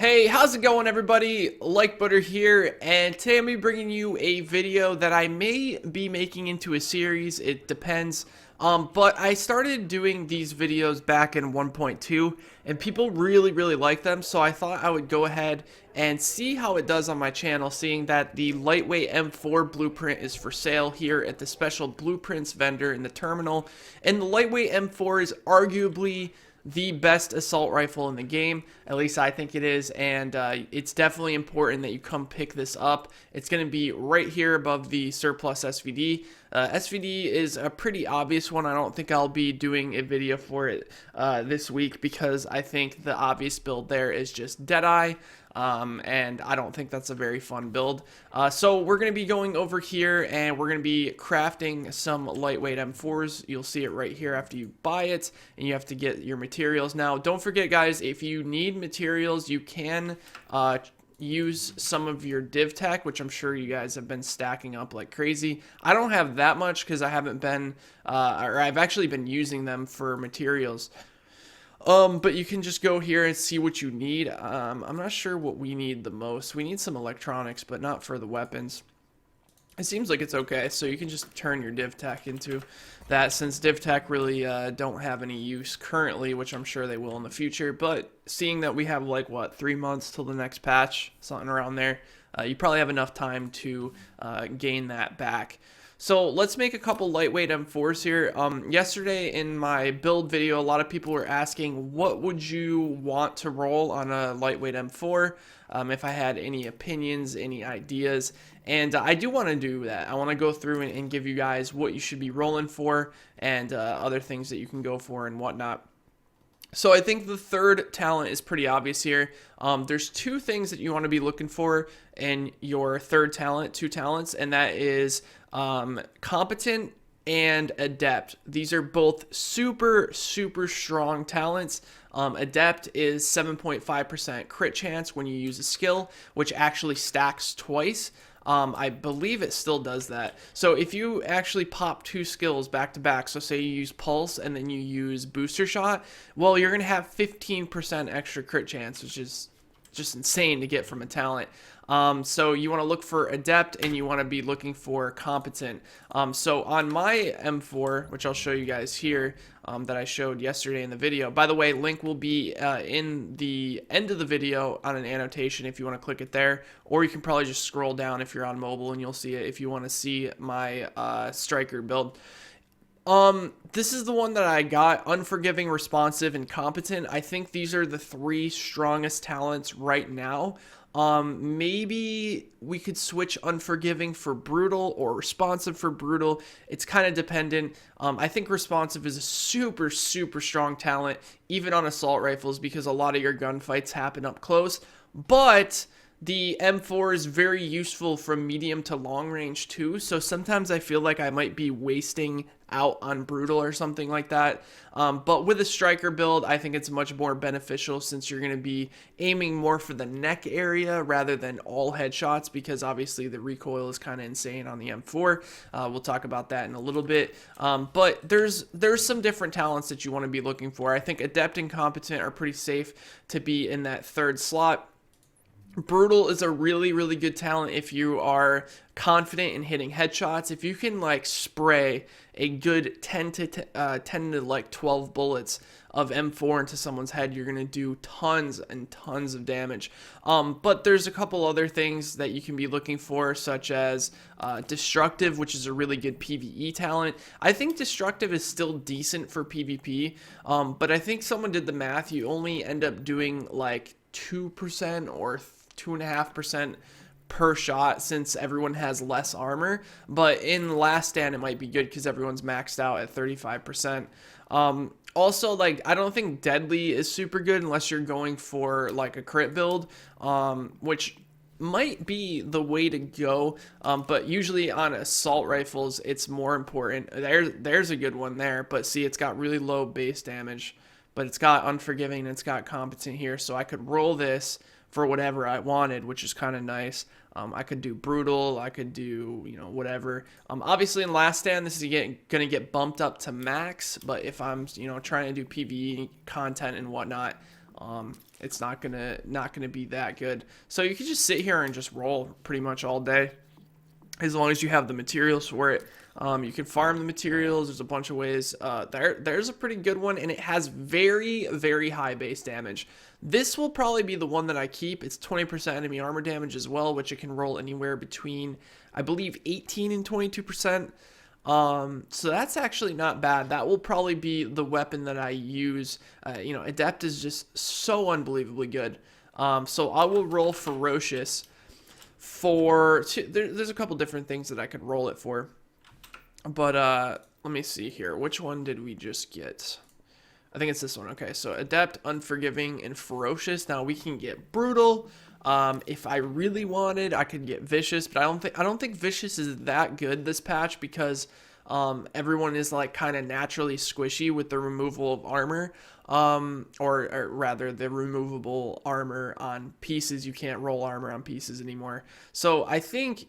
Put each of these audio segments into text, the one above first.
Hey, how's it going everybody? Like Butter here, and today I'm going to be bringing you a video that I may be making into a series. It depends. But I started doing these videos back in 1.2, and people really like them, so I thought I would go ahead and see how it does on my channel, seeing that the lightweight M4 blueprint is for sale here at the special blueprints vendor in the terminal, and the lightweight M4 is arguably the best assault rifle in the game. At least I think it is, and it's definitely important that you come pick this up. It's going to be right here above the surplus SVD. SVD is a pretty obvious one. I don't think I'll be doing a video for it this week because I think the obvious build there is just Deadeye. And I don't think that's a very fun build. So we're going to be going over here and we're going to be crafting some lightweight M4s. You'll see it right here after you buy it, and you have to get your materials. Now, don't forget, guys, if you need materials, you can use some of your div tech, which I'm sure you guys have been stacking up like crazy. I don't have that much because I haven't been, or I've actually been using them for materials. But you can just go here and see what you need. I'm not sure what we need the most. We need some electronics, but not for the weapons. It seems like it's okay, so you can just turn your div tech into that, since div tech really don't have any use currently, which I'm sure they will in the future. But seeing that we have like, what, 3 months till the next patch, something around there, you probably have enough time to gain that back. So let's make a couple lightweight M4s here. Yesterday in my build video, a lot of people were asking, what would you want to roll on a lightweight M4? If I had any opinions, any ideas. And I do want to do that. I want to go through and give you guys what you should be rolling for and other things that you can go for and whatnot. So I think the third talent is pretty obvious here. There's two things that you want to be looking for in your third talent, two talents, and that is competent and adept. These are both super strong talents. Adept is 7.5% crit chance when you use a skill, which actually stacks twice. I believe it still does that. So if you actually pop two skills back to back, so say you use Pulse and then you use Booster Shot, well, you're going to have 15% extra crit chance, which is just insane to get from a talent. So you want to look for adept and you want to be looking for competent. So on my M4, which I'll show you guys here, that I showed yesterday in the video. By the way, link will be in the end of the video on an annotation if you want to click it there, or you can probably just scroll down if you're on mobile and you'll see it if you want to see my striker build. This is the one that I got: unforgiving, responsive, and competent. I think these are the three strongest talents right now. Maybe we could switch unforgiving for brutal or responsive for brutal. It's kind of dependent. I think responsive is a super strong talent, even on assault rifles, because a lot of your gunfights happen up close. But the M4 is very useful from medium to long range too, so sometimes I feel like I might be wasting out on brutal or something like that. But with a striker build, I think it's much more beneficial, since you're going to be aiming more for the neck area rather than all headshots, because obviously the recoil is kind of insane on the M4. We'll talk about that in a little bit. But there's some different talents that you want to be looking for. I think adept and competent are pretty safe to be in that third slot. Brutal is a really good talent if you are confident in hitting headshots. If you can like spray a good 10 to like 12 bullets of M4 into someone's head, you're gonna do tons and tons of damage. But there's a couple other things that you can be looking for, such as destructive, which is a really good PvE talent. I think destructive is still decent for PvP, but I think someone did the math. You only end up doing like 2% or 2.5% per shot, since everyone has less armor. But in last stand it might be good because everyone's maxed out at 35%. Also, like, I don't think deadly is super good unless you're going for like a crit build, which might be the way to go, but usually on assault rifles it's more important. There's a good one there, but see, it's got really low base damage, but it's got unforgiving and it's got competent here, so I could roll this for whatever I wanted, which is kind of nice. I could do brutal, I could do, you know, whatever. Obviously in last stand this is gonna get bumped up to max, but if I'm, you know, trying to do PvE content and whatnot, it's not gonna be that good. So you can just sit here and just roll pretty much all day, as long as you have the materials for it. You can farm the materials. There's a bunch of ways. There's a pretty good one, and it has very, very high base damage. This will probably be the one that I keep. It's 20% enemy armor damage as well, which it can roll anywhere between, I believe, 18 and 22%. So that's actually not bad. That will probably be the weapon that I use. Adept is just so unbelievably good. So I will roll Ferocious there's a couple different things that I could roll it for. But let me see here. Which one did we just get? I think it's this one. Okay, so Adept, Unforgiving, and Ferocious. Now we can get Brutal. If I really wanted, I could get Vicious, but I don't think Vicious is that good this patch because everyone is like kind of naturally squishy with the removal of armor, or rather the removable armor on pieces. You can't roll armor on pieces anymore. So I think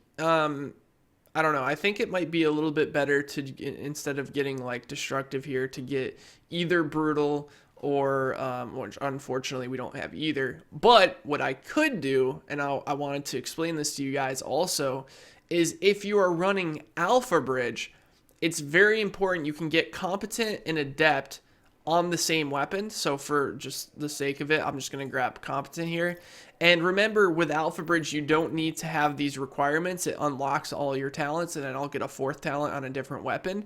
I don't know. I think it might be a little bit better to, instead of getting like Destructive here, to get either Brutal or which unfortunately we don't have either. But what I could do, and I wanted to explain this to you guys also, is if you are running Alpha Bridge, it's very important you can get Competent and Adept on the same weapon. So for just the sake of it, I'm just going to grab Competent here. And remember, with Alpha Bridge, you don't need to have these requirements. It unlocks all your talents, and then I'll get a 4th talent on a different weapon.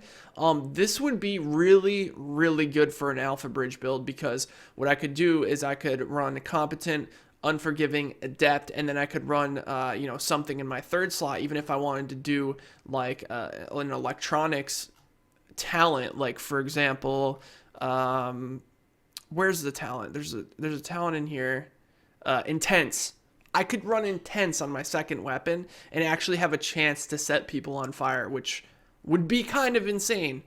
This would be really, really good for an Alpha Bridge build, because what I could do is I could run Competent, Unforgiving, Adept, and then I could run, something in my 3rd slot, even if I wanted to do like an electronics talent, like for example, where's the talent? There's a talent in here. Intense. I could run Intense on my 2nd weapon and actually have a chance to set people on fire, which would be kind of insane,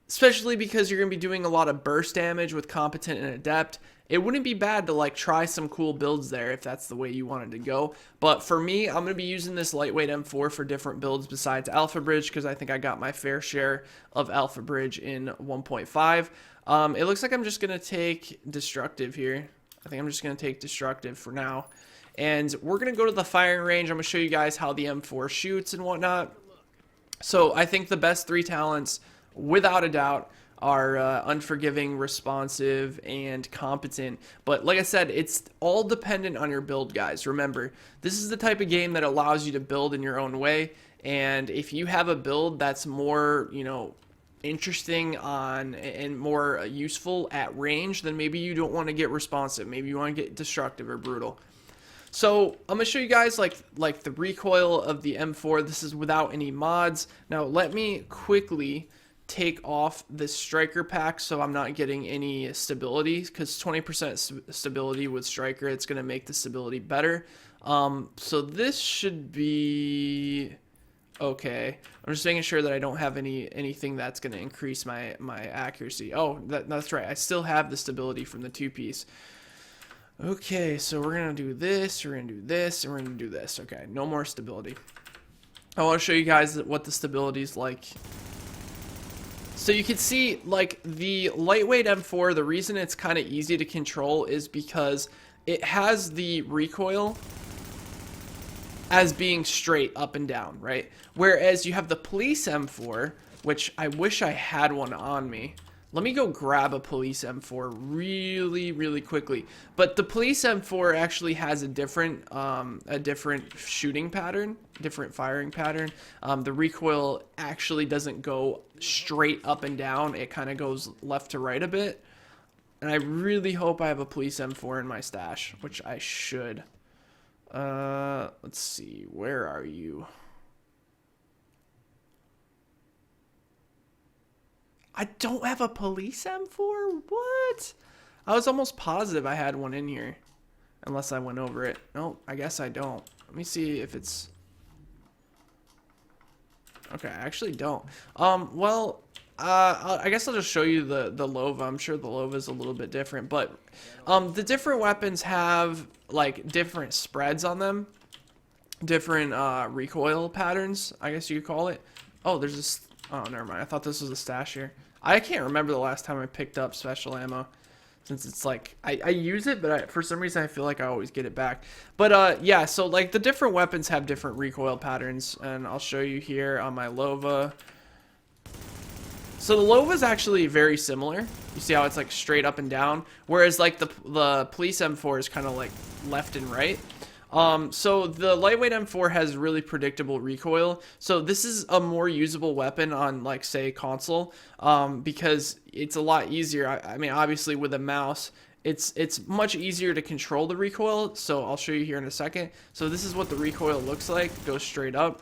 especially because you're going to be doing a lot of burst damage with Competent and Adept. It wouldn't be bad to like try some cool builds there if that's the way you wanted to go. But for me, I'm going to be using this lightweight M4 for different builds besides Alpha Bridge, because I think I got my fair share of Alpha Bridge in 1.5. It looks like I'm just going to take Destructive here. I think I'm just going to take Destructive for now. And we're going to go to the firing range. I'm going to show you guys how the M4 shoots and whatnot. So I think the best 3 talents, without a doubt, are Unforgiving, Responsive, and Competent. But like I said, it's all dependent on your build, guys. Remember, this is the type of game that allows you to build in your own way. And if you have a build that's more, interesting on and more useful at range, then maybe you don't want to get Responsive. Maybe you want to get Destructive or Brutal. So I'm gonna show you guys like the recoil of the M4. This is without any mods. Now let me quickly take off this striker pack so I'm not getting any stability, because 20% stability with striker, it's gonna make the stability better. So this should be okay. I'm just making sure that I don't have anything that's going to increase my accuracy. Oh, that's right. I still have the stability from the 2-piece. Okay, so we're going to do this, we're going to do this, and we're going to do this. Okay, no more stability. I want to show you guys what the stability is like. So you can see, like, the lightweight M4, the reason it's kind of easy to control is because it has the recoil as being straight up and down, right? Whereas you have the police M4, which I wish I had one on me. Let me go grab a police M4 really, really quickly. But the police M4 actually has a different shooting pattern, different firing pattern. The recoil actually doesn't go straight up and down. It kind of goes left to right a bit. And I really hope I have a police M4 in my stash, which I should. Let's see, where are you? I don't have a police M4? What? I was almost positive I had one in here, unless I went over it. No, I guess I don't. Let me see if it's... Okay, I actually don't. I guess I'll just show you the Lova. I'm sure the Lova is a little bit different, but the different weapons have like different spreads on them, different recoil patterns, I guess you could call it. Oh, there's this. Oh, never mind. I thought this was a stash here. I can't remember the last time I picked up special ammo. since it's like I use it, but for some reason I feel like I always get it back. But yeah, so like the different weapons have different recoil patterns, and I'll show you here on my Lova. So the Lova is actually very similar. You see how it's like straight up and down, whereas like the Police M4 is kind of like left and right. So the lightweight M4 has really predictable recoil. So this is a more usable weapon on like say console, because it's a lot easier. I mean, obviously with a mouse, it's much easier to control the recoil. So I'll show you here in a second. So this is what the recoil looks like. It goes straight up.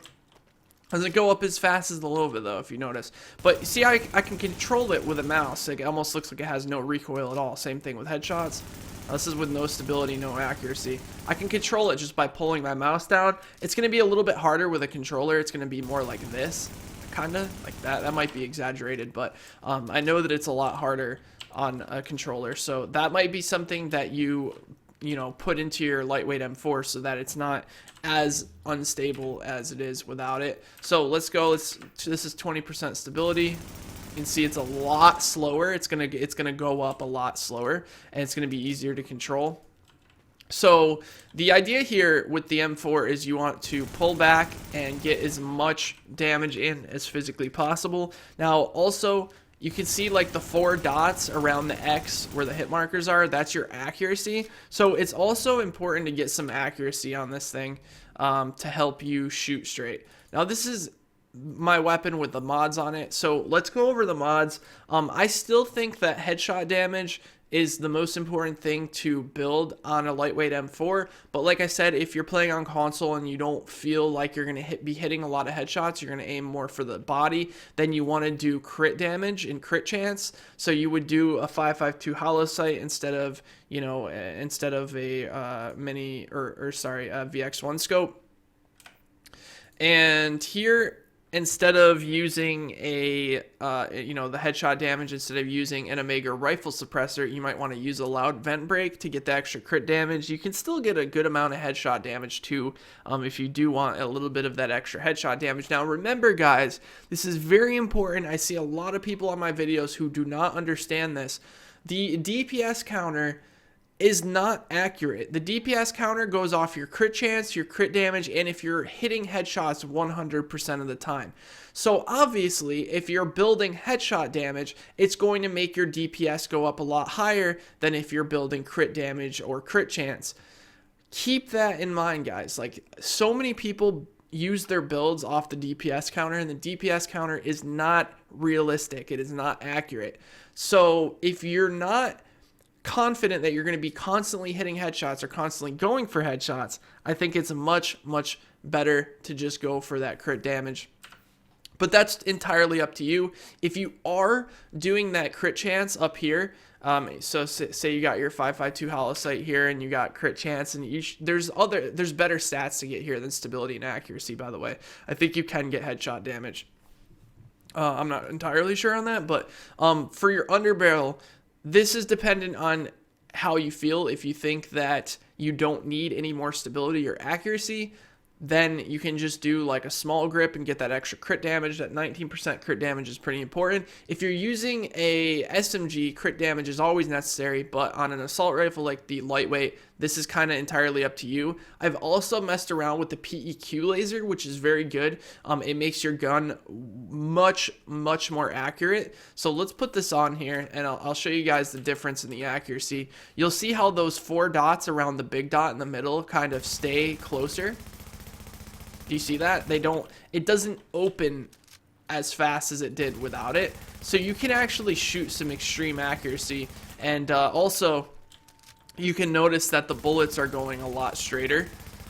Doesn't go up as fast as the Lova though, if you notice. But see, I can control it with a mouse. Like, it almost looks like it has no recoil at all. Same thing with headshots. This is with no stability, no accuracy. I can control it just by pulling my mouse down. It's going to be a little bit harder with a controller. It's going to be more like this, kind of like that. That might be exaggerated, but I know that it's a lot harder on a controller. So that might be something that you know, put into your lightweight M4 so that it's not as unstable as it is without it. So let's go. This is 20% stability. You can see it's a lot slower. It's gonna go up a lot slower, and it's gonna be easier to control. So the idea here with the M4 is you want to pull back and get as much damage in as physically possible. Now also, you can see like the 4 dots around the X where the hit markers are. That's your accuracy. So it's also important to get some accuracy on this thing to help you shoot straight. Now this is my weapon with the mods on it. So let's go over the mods. I still think that headshot damage is the most important thing to build on a lightweight M4. But like I said, if you're playing on console and you don't feel like you're going to be hitting a lot of headshots, you're going to aim more for the body, then you want to do crit damage and crit chance. So you would do a 5.52 hollow sight instead of, you know, instead of a mini or sorry, a VX1 scope. And here, instead of using a, you know, the headshot damage, instead of using an Omega rifle suppressor, you might want to use a loud vent break to get the extra crit damage. You can still get a good amount of headshot damage too, if you do want a little bit of that extra headshot damage. Now remember guys, this is very important. I see a lot of people on my videos who do not understand this. The DPS counter is not accurate. The DPS counter goes off your crit chance, your crit damage, and if you're hitting headshots 100% of the time. So obviously, if you're building headshot damage, it's going to make your DPS go up a lot higher than if you're building crit damage or crit chance. Keep that in mind, guys. Like, so many people use their builds off the DPS counter, and the DPS counter is not realistic. It is not accurate. So if you're not confident that you're going to be constantly hitting headshots or constantly going for headshots, I think it's much better to just go for that crit damage. But that's entirely up to you. If you are doing that crit chance up here, so say you got your 5.52 hollow sight here and you got crit chance, and there's better stats to get here than stability and accuracy, by the way. I think you can get headshot damage. I'm not entirely sure on that, but for your underbarrel, this is dependent on how you feel. If you think that you don't need any more stability or accuracy, then you can just do like a small grip and get that extra crit damage. That 19% crit damage is pretty important. If you're using a SMG, crit damage is always necessary, but on an assault rifle like the lightweight, this is kind of entirely up to you. I've also messed around with the PEQ laser, which is very good. It makes your gun much more accurate. So let's put this on here, and I'll show you guys the difference in the accuracy. You'll see how those 4 dots around the big dot in the middle kind of stay closer. Do you see that? It doesn't open as fast as it did without it. So you can actually shoot some extreme accuracy. And also, you can notice that the bullets are going a lot straighter,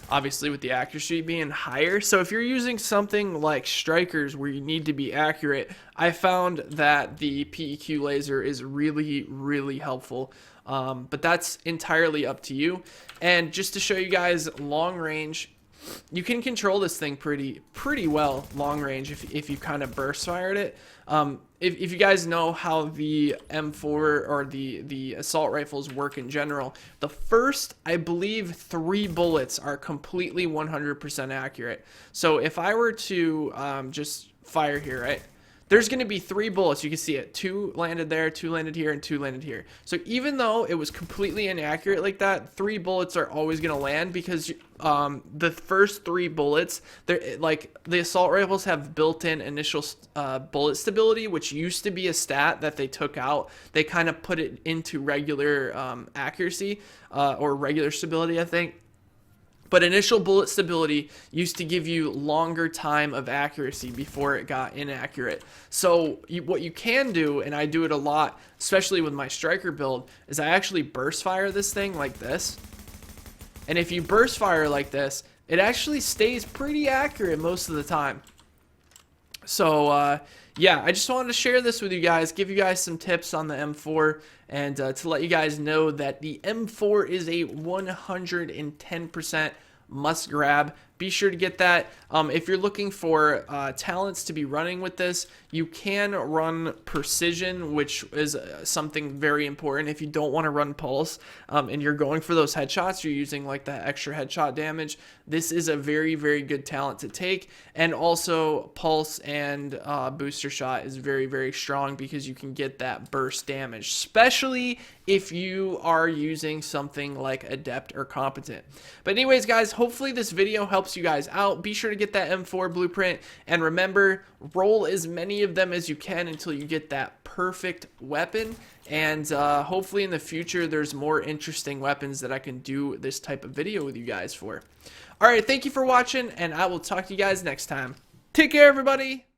obviously with the accuracy being higher. So if you're using something like strikers where you need to be accurate, I found that the PEQ laser is really helpful. But that's entirely up to you. And just to show you guys long range, you can control this thing pretty well long range if you kind of burst fired it. If you guys know how the M4 or the assault rifles work in general, the first, I believe, 3 bullets are completely 100% accurate. So if I were to just fire here, right? there's going to be 3 bullets. You can see it. 2 landed there, 2 landed here, and 2 landed here. So even though it was completely inaccurate like that, 3 bullets are always going to land because the first 3 bullets, they're like the assault rifles have built-in initial bullet stability, which used to be a stat that they took out. They kind of put it into regular accuracy or regular stability, I think. But initial bullet stability used to give you longer time of accuracy before it got inaccurate. So what you can do, and I do it a lot, especially with my striker build, is I actually burst fire this thing like this. And if you burst fire like this, it actually stays pretty accurate most of the time. So yeah, I just wanted to share this with you guys, give you guys some tips on the M4, and to let you guys know that the M4 is a 110% must grab. Be sure to get that. If you're looking for talents to be running with this, you can run precision, which is something very important. If you don't want to run pulse and you're going for those headshots, you're using like that extra headshot damage, this is a very, very good talent to take. And also pulse and booster shot is very, very strong because you can get that burst damage, especially if you are using something like adept or competent. But anyways, guys, hopefully this video helps you guys out. Be sure to get that M4 blueprint, and remember, roll as many of them as you can until you get that perfect weapon. And hopefully in the future there's more interesting weapons that I can do this type of video with you guys for. Alright, thank you for watching, and I will talk to you guys next time. Take care, everybody!